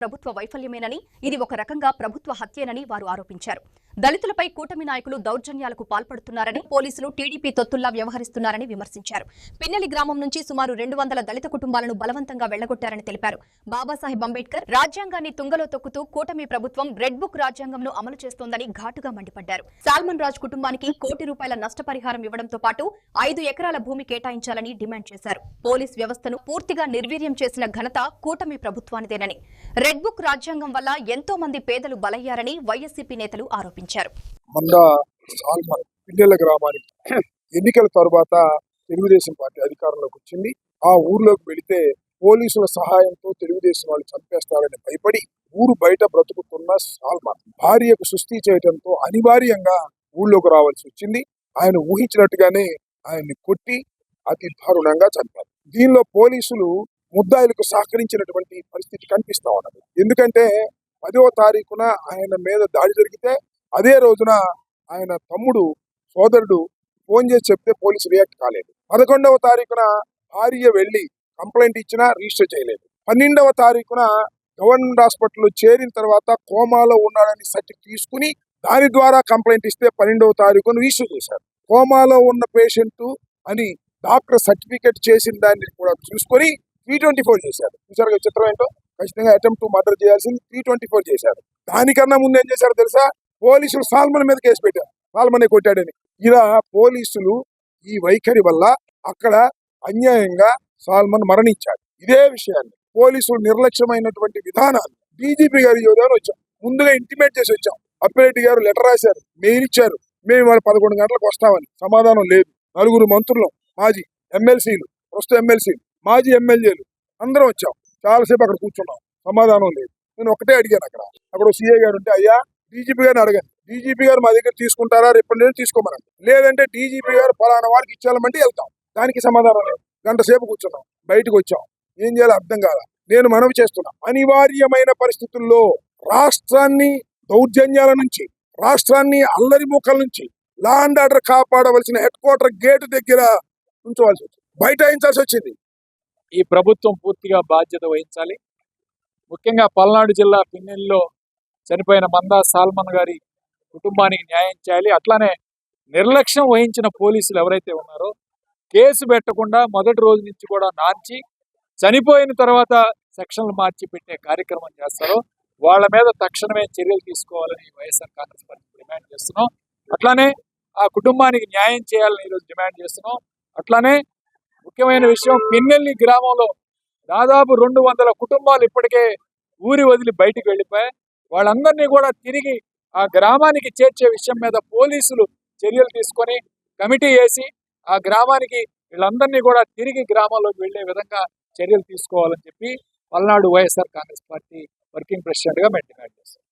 ప్రభుత్వ వైఫల్యమేనని, ఇది ఒక రకంగా ప్రభుత్వ హత్యేనని వారు ఆరోపించారు. దళితులపై కూటమి నాయకులు దౌర్జన్యాలకు పాల్పడుతున్నారని, పోలీసులు టీడీపీ తొత్తుల్లా వ్యవహరిస్తున్నారని విమర్శించారు. పిన్నెలి గ్రామం నుంచి సుమారు 200 దళిత కుటుంబాలను బలవంతంగా వెళ్లగొట్టారని తెలిపారు. బాబాసాహెబ్ అంబేద్కర్ రాజ్యాంగాన్ని తుంగలో తొక్కుతూ కూటమి ప్రభుత్వం రెడ్ బుక్ రాజ్యాంగంను అమలు చేస్తోందని ఘాటుగా మండిపడ్డారు. సాల్మన్ రాజ్ కుటుంబానికి ₹1 కోటి నష్టపరిహారం ఇవ్వడంతో పాటు 5 ఎకరాల భూమి కేటాయించాలని డిమాండ్ చేశారు. పోలీస్ వ్యవస్థను పూర్తిగా నిర్వీర్యం చేసిన ఘనత కూటమి ప్రభుత్వానిదేనని, రెడ్ బుక్ రాజ్యాంగం వల్ల ఎంతో మంది పేదలు బలయ్యారని వైఎస్సీపీ నేతలు ఆరోపించారు. పిన్నెల గ్రామానికి ఎన్నికల తరువాత తెలుగుదేశం పార్టీ అధికారంలోకి వచ్చింది. ఆ ఊర్లోకి వెళితే పోలీసుల సహాయంతో తెలుగుదేశం వాళ్ళు చంపేస్తారని భయపడి ఊరు బయట బ్రతుకుతున్న సాల్మన్ భార్యకు సుస్థి చేయడంతో అనివార్యంగా ఊళ్ళోకి రావాల్సి వచ్చింది. ఆయన ఊహించినట్టుగానే ఆయన్ని కొట్టి అతి దారుణంగా చంపారు. దీనిలో పోలీసులు ముద్దాయిలకు సహకరించినటువంటి పరిస్థితి కనిపిస్తా ఉన్నది. ఎందుకంటే 10వ తారీఖున ఆయన మీద దాడి జరిగితే అదే రోజున ఆయన తమ్ముడు సోదరుడు ఫోన్ చేసి చెప్తే పోలీసు రియాక్ట్ కాలేదు. 11వ తారీఖున భార్య వెళ్లి కంప్లైంట్ ఇచ్చినా రిజిస్టర్ చేయలేదు. 12వ తారీఖున గవర్నమెంట్ హాస్పిటల్లో చేరిన తర్వాత కోమాలో ఉన్నాడని సర్టిఫికేట్ తీసుకుని దాని ద్వారా కంప్లైంట్ ఇస్తే 12వ తారీఖున రిజిస్టర్ చేశారు. కోమాలో ఉన్న పేషెంట్ అని డాక్టర్ సర్టిఫికేట్ చేసిన దాన్ని కూడా చూసుకొని 324 చేశారు. చూసారు చిత్రం ఏంటో, ఖచ్చితంగా అటెంప్ట్ టు మర్డర్ చేయాల్సింది 324 చేశారు. దానికన్నా ముందు ఏం చేశారు తెలుసా? పోలీసులు సాల్మన్ మీద కేసు పెట్టారు, సాల్మనే కొట్టాడని. ఇలా పోలీసులు ఈ వైఖరి వల్ల అక్కడ అన్యాయంగా సాల్మన్ మరణించాడు. ఇదే విషయాన్ని పోలీసులు నిర్లక్ష్యమైనటువంటి విధానాన్ని డీజీపీ గారి యోధాన్ని వచ్చాం, ముందుగా ఇంటిమేట్ చేసి వచ్చాం. అప్పిరెడ్డి గారు లెటర్ రాశారు, మెయిల్ ఇచ్చారు, మేము వాళ్ళు 11 గంటలకు వస్తామని. సమాధానం లేదు. 4 మంత్రులు, మాజీ ఎమ్మెల్సీలు, ప్రస్తుత ఎమ్మెల్సీలు, మాజీ ఎమ్మెల్యేలు అందరం వచ్చాం. చాలాసేపు అక్కడ కూర్చున్నాం, సమాధానం లేదు. నేను ఒకటే అడిగాను, అక్కడ సీఏ గారు ఉంటే, అయ్యా డీజీపీ గారిని అడగాను, డీజీపీ గారు మా దగ్గర తీసుకుంటారా, రేపు నేను తీసుకోమని. లేదంటే డీజీపీ గారు ఫలానా వారికి ఇచ్చామంటే వెళ్తాం. దానికి సమాధానం లేదు. గంట సేపు కూర్చున్నాం, బయటకు వచ్చాం. ఏం చేయాలో అర్థం కాదా. నేను మనవి చేస్తున్నా, అనివార్యమైన పరిస్థితుల్లో రాష్ట్రాన్ని దౌర్జన్యాల నుంచి, రాష్ట్రాన్ని అల్లరి మూకల నుంచి లా అండ్ ఆర్డర్ కాపాడవలసిన హెడ్ క్వార్టర్ గేటు దగ్గర ఉంచవలసి వచ్చింది, బైఠాయించాల్సి వచ్చింది. ఈ ప్రభుత్వం పూర్తిగా బాధ్యత వహించాలి. ముఖ్యంగా పల్నాడు జిల్లా పిన్నెల్లో చనిపోయిన మందా సాల్మన్ గారి కుటుంబానికి న్యాయం చేయాలి. అట్లానే నిర్లక్ష్యం వహించిన పోలీసులు ఎవరైతే ఉన్నారో కేసు పెట్టకుండా మొదటి రోజు నుంచి కూడా నాంచి చనిపోయిన తర్వాత సెక్షన్లు మార్చి పెట్టే కార్యక్రమం చేస్తారో వాళ్ళ మీద తక్షణమే చర్యలు తీసుకోవాలని వైఎస్ఆర్ కాంగ్రెస్ పార్టీ డిమాండ్ చేస్తున్నాం. అట్లానే ఆ కుటుంబానికి న్యాయం చేయాలని ఈరోజు డిమాండ్ చేస్తున్నాం. అట్లానే ముఖ్యమైన విషయం, పిన్నెల్లి గ్రామంలో దాదాపు 200 కుటుంబాలు ఇప్పటికే ఊరి వదిలి బయటికి వెళ్ళిపోయాయి. వాళ్ళందరినీ కూడా తిరిగి ఆ గ్రామానికి చేర్చే విషయం మీద పోలీసులు చర్యలు తీసుకొని కమిటీ వేసి ఆ గ్రామానికి వీళ్ళందరినీ కూడా తిరిగి గ్రామాల్లోకి వెళ్లే విధంగా చర్యలు తీసుకోవాలని చెప్పి Palnadu YSR Congress party working president గా మేము డిమాండ్ చేస్తాం.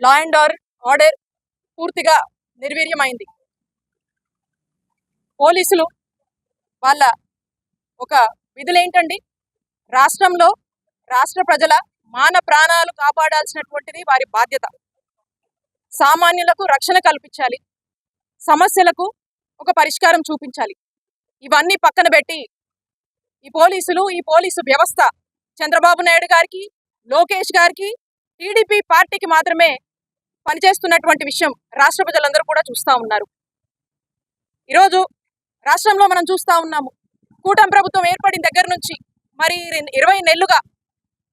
లా అండ్ ఆర్డర్ పూర్తిగా నిర్వీర్యమైంది. పోలీసులు వాళ్ళ ఒక విధులు ఏంటండి, రాష్ట్రంలో రాష్ట్ర ప్రజల మాన ప్రాణాలు కాపాడాల్సినటువంటిది వారి బాధ్యత. సామాన్యులకు రక్షణ కల్పించాలి, సమస్యలకు ఒక పరిష్కారం చూపించాలి. ఇవన్నీ పక్కన పెట్టి ఈ పోలీసు వ్యవస్థ చంద్రబాబు నాయుడు గారికి, లోకేష్ గారికి, టీడీపీ పార్టీకి మాత్రమే పనిచేస్తున్నటువంటి విషయం రాష్ట్ర ప్రజలందరూ కూడా చూస్తూ ఉన్నారు. ఈరోజు రాష్ట్రంలో మనం చూస్తూ ఉన్నాము, కూటమి ప్రభుత్వం ఏర్పడిన దగ్గర నుంచి మరి 20 నెలలుగా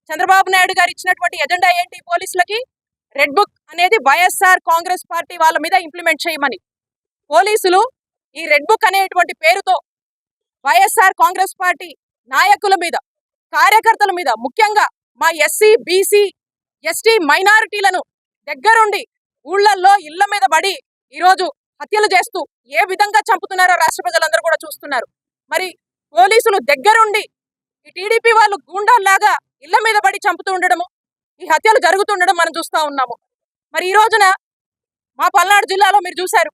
చంద్రబాబు నాయుడు గారు ఇచ్చినటువంటి ఎజెండా ఏంటి? పోలీసులకి రెడ్ బుక్ అనేది వైఎస్ఆర్ కాంగ్రెస్ పార్టీ వాళ్ళ మీద ఇంప్లిమెంట్ చేయమని. పోలీసులు ఈ రెడ్ బుక్ అనేటువంటి పేరుతో వైఎస్ఆర్ కాంగ్రెస్ పార్టీ నాయకుల మీద, కార్యకర్తల మీద, ముఖ్యంగా మా ఎస్సీ, బీసీ, ఎస్టీ మైనారిటీలను దగ్గరుండి ఊళ్ళల్లో ఇళ్ల మీద పడి ఈరోజు హత్యలు చేస్తూ ఏ విధంగా చంపుతున్నారో రాష్ట్ర ప్రజలందరూ కూడా చూస్తున్నారు. మరి పోలీసులు దగ్గరుండి ఈ టీడీపీ వాళ్ళు గూండాల్లాగా ఇళ్ల మీద పడి చంపుతూ ఉండడము, ఈ హత్యలు జరుగుతుండడం మనం చూస్తూ ఉన్నాము. మరి ఈ రోజున మా పల్నాడు జిల్లాలో మీరు చూశారు,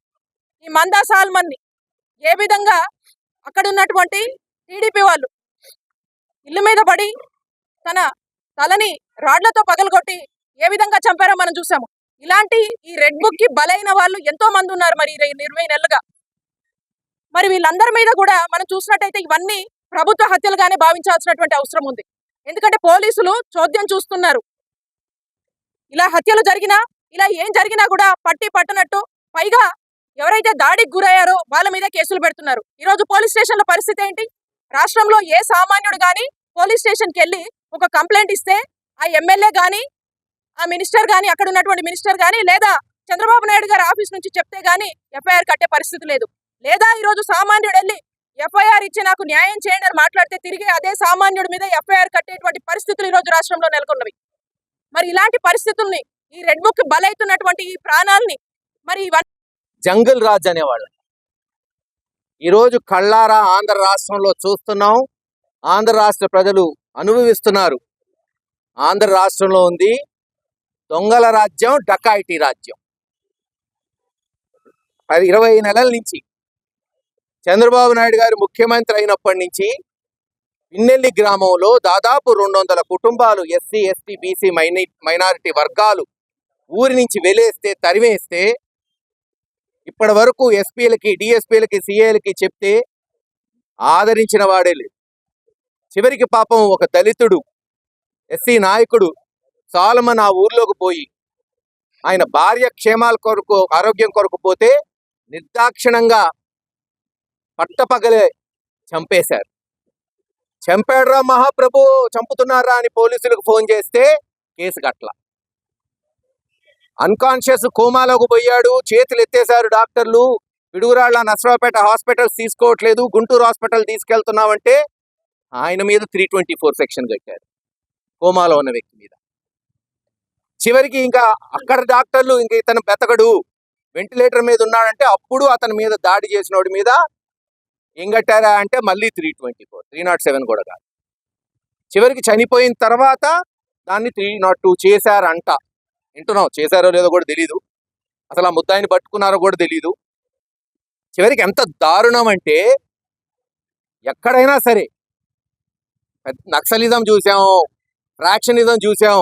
ఈ మందా సాల్మన్ని ఏ విధంగా అక్కడ ఉన్నటువంటి టీడీపీ వాళ్ళు ఇల్లు మీద పడి తన తలని రాడ్లతో పగలగొట్టి ఏ విధంగా చంపారో మనం చూసాము. ఇలాంటి ఈ రెడ్ బుక్ కి బలైన వాళ్ళు ఎంతో మంది ఉన్నారు మరి 20 నెలలుగా. మరి వీళ్ళందరి మీద కూడా మనం చూసినట్టయితే ఇవన్నీ ప్రభుత్వ హత్యలుగానే భావించాల్సినటువంటి అవసరం ఉంది. ఎందుకంటే పోలీసులు చోద్యం చూస్తున్నారు. ఇలా హత్యలు జరిగినా, ఇలా ఏం జరిగినా కూడా పట్టనట్టు, పైగా ఎవరైతే దాడికి గురయ్యారో వాళ్ళ మీద కేసులు పెడుతున్నారు. ఈరోజు పోలీస్ స్టేషన్ల పరిస్థితి ఏంటి? రాష్ట్రంలో ఏ సామాన్యుడు గాని పోలీస్ స్టేషన్కి వెళ్ళి ఒక కంప్లైంట్ ఇస్తే ఆ ఎమ్మెల్యే గాని, ఆ మినిస్టర్ గాని, అక్కడ ఉన్నటువంటి మినిస్టర్ గాని, లేదా చంద్రబాబు నాయుడు గారి ఆఫీస్ నుంచి చెప్తే గాని ఎఫ్ఐఆర్ కట్టే పరిస్థితి లేదు. లేదా ఈరోజు సామాన్యుడు వెళ్ళి ఎఫ్ఐఆర్ ఇచ్చి నాకు న్యాయం చేయండి అని మాట్లాడితే తిరిగి అదే సామాన్యుడి మీద ఎఫ్ఐఆర్ కట్టేటువంటి పరిస్థితులు ఈరోజు రాష్ట్రంలో నెలకొన్నవి. మరి ఇలాంటి పరిస్థితుల్ని, ఈ రెడ్ బుక్ బలైతున్నటువంటి ఈ ప్రాణాలని, మరి జంగల్ రాజ్ అనేవాళ్ళు ఈరోజు కళ్ళారా ఆంధ్ర రాష్ట్రంలో చూస్తున్నాం. ఆంధ్ర రాష్ట్ర ప్రజలు అనుభవిస్తున్నారు. ఆంధ్ర రాష్ట్రంలో ఉంది దొంగల రాజ్యం, డకాయిటీ రాజ్యం. 20 నెలల నుంచి చంద్రబాబు నాయుడు గారు ముఖ్యమంత్రి అయినప్పటి నుంచి పిన్నెల్లి గ్రామంలో దాదాపు 200 కుటుంబాలు ఎస్సీ, ఎస్టీ, బీసీ, మైనారిటీ వర్గాలు ఊరి నుంచి వెలేస్తే, తరివేస్తే ఇప్పటి వరకు ఎస్పీలకి, డిఎస్పీలకి, సిఐలకి చెప్తే ఆదరించిన వాడే లేదు. చివరికి పాపం ఒక దళితుడు ఎస్సీ నాయకుడు సాలమన్ ఆ ఊర్లోకి పోయి ఆయన భార్య క్షేమాల కొరకు, ఆరోగ్యం కొరకు పోతే నిర్దాక్షిణంగా పట్టపగలే చంపేశారు. చంపాడురా మహాప్రభు, చంపుతున్నారా అని పోలీసులకు ఫోన్ చేస్తే కేసు కట్ల. అన్కాన్షియస్ కోమాలోకి పోయాడు, చేతులు ఎత్తేశారు డాక్టర్లు. పిడుగురాళ్ళ, నర్సరావుపేట హాస్పిటల్స్ తీసుకోవట్లేదు, గుంటూరు హాస్పిటల్ తీసుకెళ్తున్నామంటే ఆయన మీద 324 సెక్షన్ కట్టారు, కోమాలో ఉన్న వ్యక్తి మీద. చివరికి ఇంకా అక్కడ డాక్టర్లు ఇంక ఇతను బెతకడు, వెంటిలేటర్ మీద ఉన్నాడంటే అప్పుడు అతని మీద దాడి చేసిన వాడి మీద ఏం కట్టారా అంటే మళ్ళీ 324, 307 కూడా కాదు. చివరికి చనిపోయిన తర్వాత దాన్ని 302 చేశారంట. వింటున్నాం, చేశారో లేదో కూడా తెలీదు, అసలు ఆ ముద్దాయిని పట్టుకున్నారో కూడా తెలీదు. చివరికి ఎంత దారుణం అంటే ఎక్కడైనా సరే నక్సలిజం చూసాం, ఫ్రాక్షనిజం చూసాం.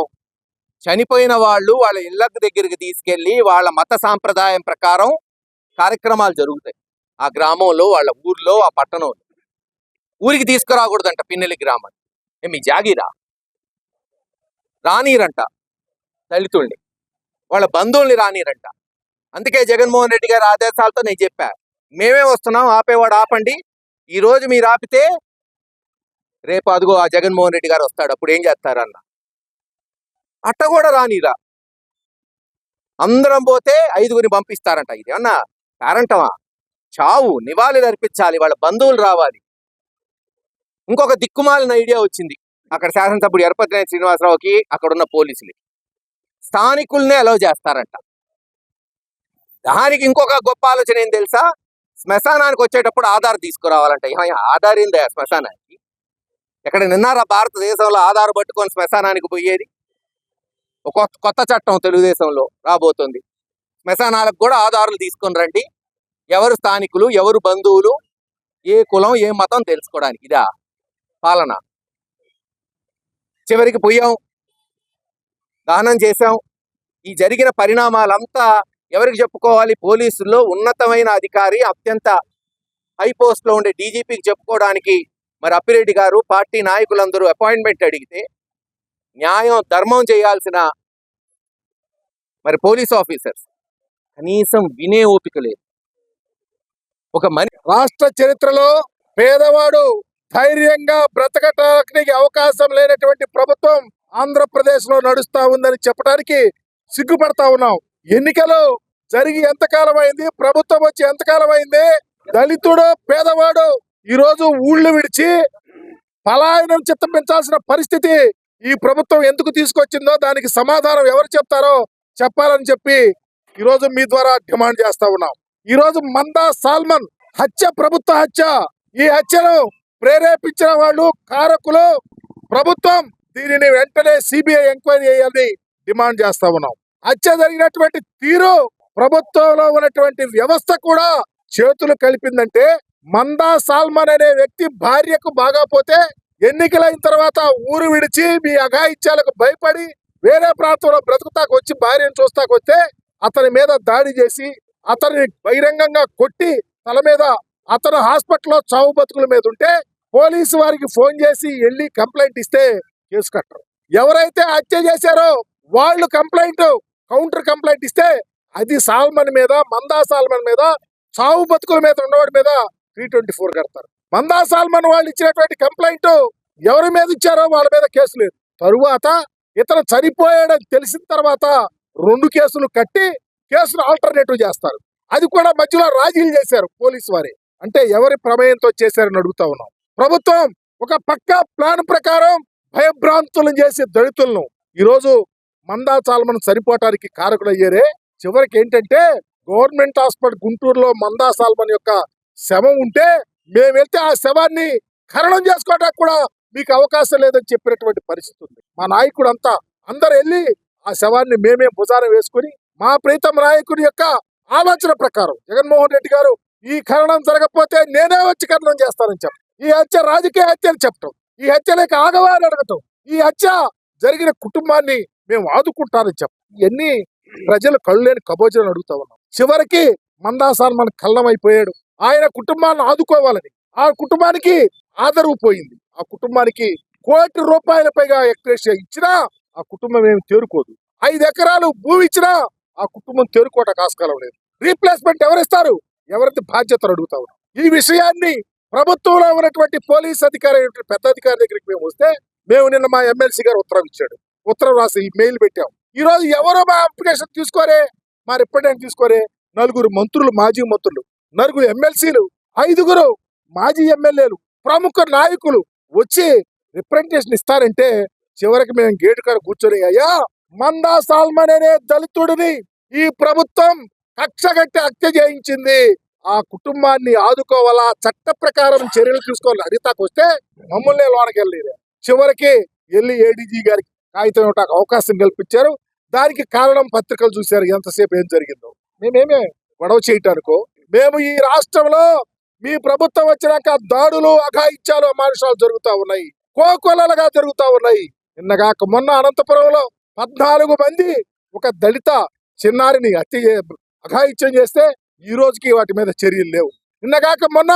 చనిపోయిన వాళ్ళు వాళ్ళ ఇళ్ళ దగ్గరికి తీసుకెళ్లి వాళ్ళ మత సాంప్రదాయం ప్రకారం కార్యక్రమాలు జరుగుతాయి. ఆ గ్రామంలో, వాళ్ళ ఊర్లో, ఆ పట్టణంలో. ఊరికి తీసుకురాకూడదంట పిన్నెల్లి గ్రామం. మీ జాగీరా రానీరంట, దళితుల్ని వాళ్ళ బంధువుల్ని రానీరంట. అందుకే జగన్మోహన్ రెడ్డి గారి ఆదేశాలతో నేను చెప్పా, మేమే వస్తున్నాం, ఆపేవాడు ఆపండి. ఈ రోజు మీరు ఆపితే రేపు అదిగో ఆ జగన్మోహన్ రెడ్డి గారు వస్తాడు, అప్పుడు ఏం చేస్తారన్న. అట్ట కూడా రానీరా. అందరం పోతే 5గురిని పంపిస్తారంట. ఇది అన్నా కారంటమా? చావు, నివాళులు అర్పించాలి, వాళ్ళ బంధువులు రావాలి. ఇంకొక దిక్కుమాలిన ఐడియా వచ్చింది అక్కడ శాసనసభ్యుడు ఎరపతినేని శ్రీనివాసరావుకి, అక్కడున్న పోలీసులకి. స్థానికుల్నే అలౌ చేస్తారంట. దానికి ఇంకొక గొప్ప ఆలోచన ఏం తెలుసా? శ్మశానానికి వచ్చేటప్పుడు ఆధార్ తీసుకురావాలంట. ఆధార్ ఏందా శ్మశానానికి? ఎక్కడ నిన్నారా భారతదేశంలో ఆధార్ పట్టుకొని శ్మశానానికి పోయేది? ఒక కొత్త చట్టం తెలుగుదేశంలో రాబోతుంది. శ్మశానాలకు కూడా ఆధారాలు తీసుకొని రండి, ఎవరు స్థానికులు, ఎవరు బంధువులు, ఏ కులం, ఏ మతం తెలుసుకోవడానికి. ఇదా పాలన? చివరికి పోయాం, దహనం చేశాం. ఈ జరిగిన పరిణామాలంతా ఎవరికి చెప్పుకోవాలి? పోలీసుల్లో ఉన్నతమైన అధికారి, అత్యంత హై పోస్ట్లో ఉండే డీజీపీకి చెప్పుకోవడానికి మరి అప్పిరెడ్డి గారు, పార్టీ నాయకులందరూ అపాయింట్మెంట్ అడిగితే న్యాయం, ధర్మం చేయాల్సిన మరి పోలీస్ ఆఫీసర్స్ కనీసం వినే ఓపిక లేదు. ఒక రాష్ట్ర చరిత్రలో పేదవాడు ధైర్యంగా బ్రతకటానికి అవకాశం లేనటువంటి ప్రభుత్వం ఆంధ్రప్రదేశ్ లో నడుస్తా ఉందని చెప్పడానికి సిగ్గుపడతా ఉన్నాం. ఎన్నికలు జరిగి ఎంతకాలం అయింది? ప్రభుత్వం వచ్చి ఎంతకాలం అయింది? దళితుడు, పేదవాడు ఈ రోజు ఊళ్ళు విడిచి పలాయనం చిత్తపించాల్సిన పరిస్థితి ఈ ప్రభుత్వం ఎందుకు తీసుకొచ్చిందో దానికి సమాధానం ఎవరు చెప్తారో చెప్పాలని చెప్పి ఈ రోజు మీ ద్వారా డిమాండ్ చేస్తా ఉన్నాం. ఈ రోజు మందా సాల్మన్ హత్య ప్రభుత్వ హత్య. ఈ హత్యను ప్రేరేపించిన వాళ్ళు, కారకులు ప్రభుత్వం. దీనిని వెంటనే సిబిఐ ఎంక్వైరీ చేయాలని డిమాండ్ చేస్తా ఉన్నాం. హత్య జరిగినటువంటి తీరు ప్రభుత్వంలో ఉన్నటువంటి వ్యవస్థ కూడా చేతులు కలిపిందంటే, మందా సాల్మన్ అనే వ్యక్తి భార్యకు బాగాపోతే ఎన్నికలైన తర్వాత ఊరు విడిచి మీ అఘాయిత్యాలకు భయపడి వేరే ప్రాంతంలో బ్రతుకుతాకు వచ్చి భార్యను చూస్తాకు వస్తే అతని మీద దాడి చేసి అతన్ని బహిరంగంగా కొట్టి తల మీద, అతను హాస్పిటల్లో చావు బతుకుల మీద ఉంటే పోలీసు వారికి ఫోన్ చేసి వెళ్ళి కంప్లైంట్ ఇస్తే కేసు కట్టరు. ఎవరైతే హత్య చేశారో వాళ్ళు కౌంటర్ కంప్లైంట్ ఇస్తే అది సాల్మన్ మీద, మందా సాల్మన్ మీద, చావు బతుకుల మీద ఉన్నవాడి మీద 324 కడతారు. మందా సాల్మన్ వాళ్ళు ఇచ్చినటువంటి కంప్లైంట్ ఎవరి మీద ఇచ్చారో వాళ్ళ మీద కేసు లేదు. తరువాత ఇతను చనిపోయాడని తెలిసిన తర్వాత 2 కేసులు కట్టి కేసును ఆల్టర్నేటివ్ చేస్తారు. అది కూడా మధ్యలో రాజీలు చేశారు పోలీసు వారే. అంటే ఎవరి ప్రమేయంతో చేశారని అడుగుతా ఉన్నాం. ప్రభుత్వం ఒక పక్కా ప్లాన్ ప్రకారం భయభ్రాంతులను చేసే దళితులను ఈరోజు మందా సాల్మన్ చనిపోవటానికి కారకులయ్యారే. చివరికి ఏంటంటే గవర్నమెంట్ హాస్పిటల్ గుంటూరులో మందా సాల్మన్ యొక్క శవం ఉంటే మేము వెళ్తే ఆ శవాన్ని ఖననం చేసుకోవడానికి కూడా మీకు అవకాశం లేదని చెప్పినటువంటి పరిస్థితి ఉంది. మా నాయకుడు అంతా అందరు వెళ్ళి ఆ శవాన్ని మేమే భుజాన వేసుకుని మా ప్రీతం నాయకుడి యొక్క ఆలోచన ప్రకారం జగన్మోహన్ రెడ్డి గారు ఈ ఖననం జరగకపోతే నేనే వచ్చి ఖననం చేస్తానని చెప్పడం, ఈ హత్య రాజకీయ హత్య అని చెప్పడం, ఈ హత్యలేక ఆగవాలని అడగటం, ఈ హత్య జరిగిన కుటుంబాన్ని మేము ఆదుకుంటానని చెప్పడం, ఇవన్నీ ప్రజలు కళ్ళు లేని కబోజలను అడుగుతా ఉన్నాం. చివరికి మందా సాల్మన్ కళ్ళమైపోయాడు. ఆయన కుటుంబాన్ని ఆదుకోవాలని ఆ కుటుంబానికి ఆదరవు పోయింది. ఆ కుటుంబానికి ₹1 కోటి పైగా ఎక్స్‌గ్రేషియా ఇచ్చినా ఆ కుటుంబం ఏమి తేరుకోదు. 5 ఎకరాలు భూమి ఇచ్చినా ఆ కుటుంబం తేరుకోవటానికి ఆస్కారం లేదు. రీప్లేస్మెంట్ ఎవరిస్తారు? ఎవరిది బాధ్యతలు అడుగుతా ఉన్నాం. ఈ విషయాన్ని ప్రభుత్వంలో ఉన్నటువంటి పోలీస్ అధికారి పెద్ద అధికారి దగ్గరికి మేము వస్తే నిన్న మా ఎమ్మెల్సీ గారు ఉత్తరం ఇచ్చాడు. ఉత్తరం రాసి ఈ మెయిల్ పెట్టాం. ఈ రోజు ఎవరో మా అప్లికేషన్ తీసుకోరే, మా రిప్రజెంట్ తీసుకోరే. 4 మంత్రులు, మాజీ మంత్రులు, 4 ఎమ్మెల్సీలు, 5 మాజీ ఎమ్మెల్యేలు, ప్రముఖ నాయకులు వచ్చి రిప్రజెంటేషన్ ఇస్తారంటే చివరికి మేము గేటు కాడ కూర్చొని అయ్యా మందా సాల్మన్ అనే దళితుడిని ఈ ప్రభుత్వం కక్షగట్టి హత్య చేయించింది, ఆ కుటుంబాన్ని ఆదుకోవాలా, చట్ట ప్రకారం చర్యలు తీసుకోవాలి అడిగితాకు వస్తే మమ్మల్ని లోనకి వెళ్ళలేదు. చివరికి వెళ్ళి ఏడీజీ గారికి కాగితం ఇవ్వడానికి అవకాశం కల్పించారు. దానికి కారణం పత్రికలు చూశారు ఎంతసేపు ఏం జరిగిందో. మేమేమే గొడవ చేయటానికో, మేము ఈ రాష్ట్రంలో మీ ప్రభుత్వం వచ్చినాక దాడులు, అఘాయిత్యాలు, అమానుషాలు జరుగుతా ఉన్నాయి, కోకొల్లలుగా జరుగుతా ఉన్నాయి. నిన్నగాక మొన్న అనంతపురంలో 14 మంది ఒక దళిత చిన్నారిని అఘాయిత్యం చేస్తే ఈ రోజుకి వాటి మీద చర్యలు లేవు. నిన్నగాక మొన్న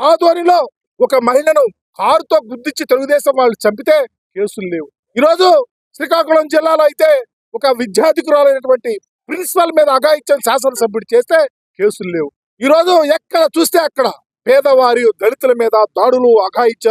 ఆదోనిలో ఒక మహిళను కారుతో గుద్దించి తెలుగుదేశం వాళ్ళు చంపితే కేసులు లేవు. ఈరోజు శ్రీకాకుళం జిల్లాలో అయితే ఒక విద్యార్థికురాలైనటువంటి ప్రిన్సిపల్ మీద అఘాయిత్యం శాసనసభ్యుడు చేస్తే కేసులు లేవు. ఈరోజు ఎక్కడ చూస్తే అక్కడ పేదవారి, దళితుల మీద దాడులు, అఘాయిత్యాలు